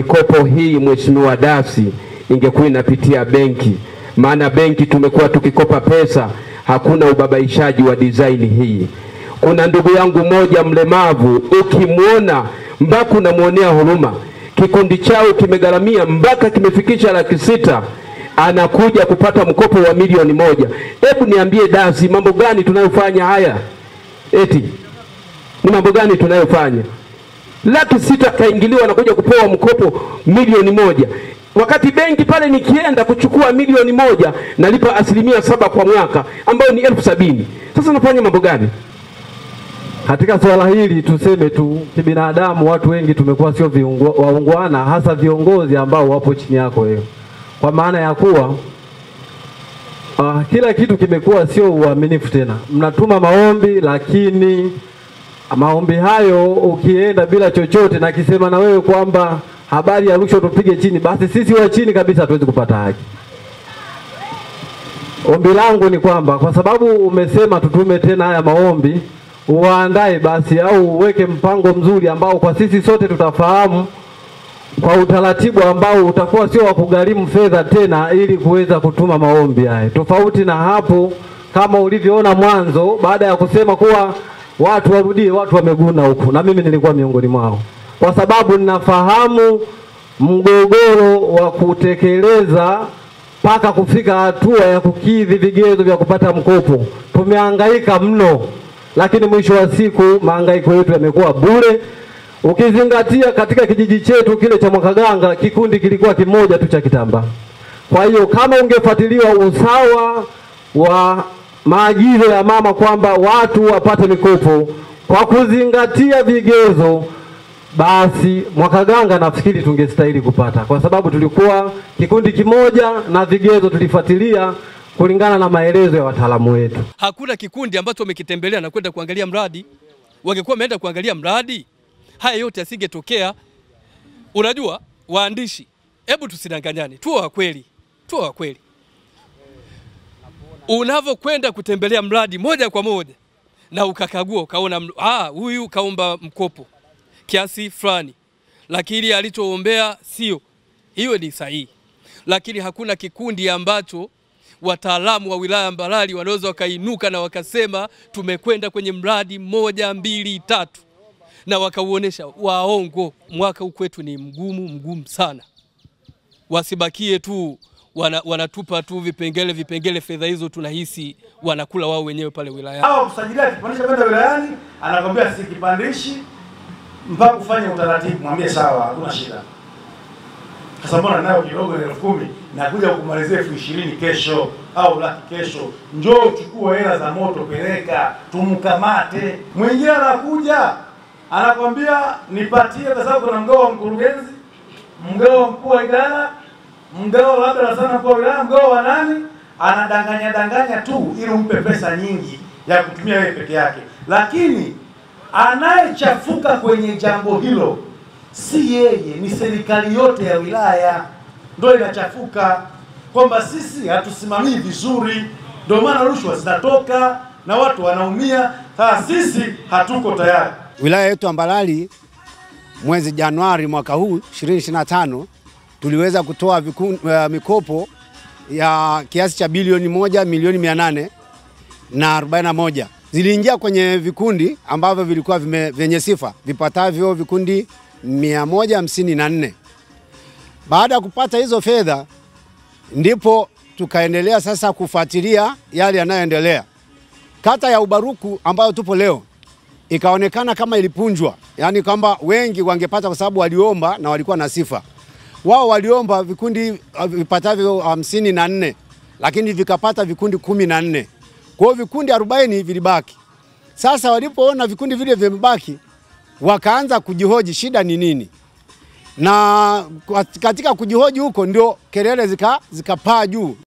Mikopo hii Mheshimiwa Dasi ingekuwa inapitia benki, maana benki tumekuwa tukikopa pesa, hakuna ubabaishaji wa design hii. Kuna ndugu yangu moja mlemavu, ukimuona mpaka unamuonea huruma. Kikundi chao kimegharamia mpaka kimefikisha Laki6, anakuja kupata mkopo wa milioni 1. Hebu niambie Dasi, mambo gani tunayofanya haya? Eti ni mambo gani tunayofanya? Laki6 kaingiliwa, anakuja kupewa mkopo milioni 1. Wakati benki pale nikienda kuchukua milioni 1 nalipa 7% kwa mwaka, ambayo ni 70,000. Sasa nafanya mambo gani? Katika swala hili tuseme tu, kibinadamu watu wengi tumekuwa sio waungwana, hasa viongozi ambao wapo chini yako wewe. Kwa maana ya kuwa kila kitu kimekuwa sio uaminifu tena. Mnatuma maombi, lakini maombi hayo ukienda bila chochote na kisema na wewe kwamba habari ya rushwa tupige chini, basi sisi wa chini kabisa hatuwezi kupata haki. Ombi langu ni kwamba kwa sababu umesema tutume tena haya maombi, uandae basi au uweke mpango mzuri ambao kwa sisi sote tutafahamu kwa utaratibu ambao utakuwa sio wa kugharimu fedha tena ili kuweza kutuma maombi haya. Tofauti na hapo, kama ulivyoona mwanzo, baada ya kusema kuwa watu warudie, watu wameguna huko, na mimi nilikuwa miongoni mwao, kwa sababu ninafahamu mgogoro wa kutekeleza mpaka kufika hatua ya kukidhi vigezo vya kupata mkopo. Tumehangaika mno, lakini mwisho wa siku mahangaiko yetu yamekuwa bure. Ukizingatia katika kijiji chetu kile cha Mwakaganga, kikundi kilikuwa kimoja tu cha Kitambaa. Kwa hiyo kama ungefuatiliwa usawa wa maagizo ya mama kwamba watu wapate mikopo kwa kuzingatia vigezo, basi Mwakaganga nafikiri tungestahili kupata, kwa sababu tulikuwa kikundi kimoja na vigezo tulifuatilia kulingana na maelezo ya wataalamu wetu. Hakuna kikundi ambacho wamekitembelea na kwenda kuangalia mradi. Wangekuwa wameenda kuangalia mradi, haya yote yasingetokea. Unajua waandishi, hebu tusidanganyane, tuwe wa kweli. Tuwe wa kweli. Unavyokwenda kutembelea mradi moja kwa moja na ukakagua ukaona huyu kaomba mkopo kiasi fulani, lakini alichoombea sio, hiyo ni sahihi. Lakini hakuna kikundi ambacho wataalamu wa wilaya Mbarali wanaweza wakainuka na wakasema tumekwenda kwenye mradi 1, 2, 3 na wakauonesha. Waongo. Mwaka huu kwetu ni mgumu sana. Wasibakie tu wanatupa tu vipengele fedha hizo, tunahisi wanakula wao wenyewe pale wilaya. Hao kusajilia kipandisha kwenda wilayani, anakwambia si kipandishi mpaka kufanya utaratibu, mwambie sawa, hakuna shida. Sasa mbona nayo kidogo ni 10,000 na kuja kumalizia 20,000 kesho au laki kesho, njoo uchukue hela za moto peleka tumkamate. Mwingine anakuja anakwambia nipatie, kwa sababu kuna mgao wa mkurugenzi, mgao wa mkuu wa idara, mgao labda sana kwa wilaya, mgao wa nani, anadanganya tu ili umpe pesa nyingi ya kutumia yeye peke yake. Lakini anayechafuka kwenye jambo hilo si yeye, ni serikali yote ya wilaya ndio inachafuka, kwamba sisi hatusimamii vizuri, ndio maana rushwa zinatoka na watu wanaumia. Sasa sisi hatuko tayari. Wilaya yetu Mbarali mwezi Januari mwaka huu 2025 tuliweza kutoa mikopo ya kiasi cha bilioni 1,841,000. Ziliingia kwenye vikundi ambavyo vilikuwa vyenye sifa vipatavyo vikundi 154. Baada ya kupata hizo fedha, ndipo tukaendelea sasa kufuatilia yale yanayoendelea. Kata ya Ubaruku ambayo tupo leo ikaonekana kama ilipunjwa, yani kwamba wengi wangepata kwa sababu waliomba na walikuwa na sifa. Wao waliomba vikundi vipatavyo 54, lakini vikapata vikundi 14. Kwa hiyo vikundi 40 vilibaki. Sasa walipoona vikundi vile vimebaki, wakaanza kujihoji shida ni nini. Na katika kujihoji huko ndio kelele zikapaa juu.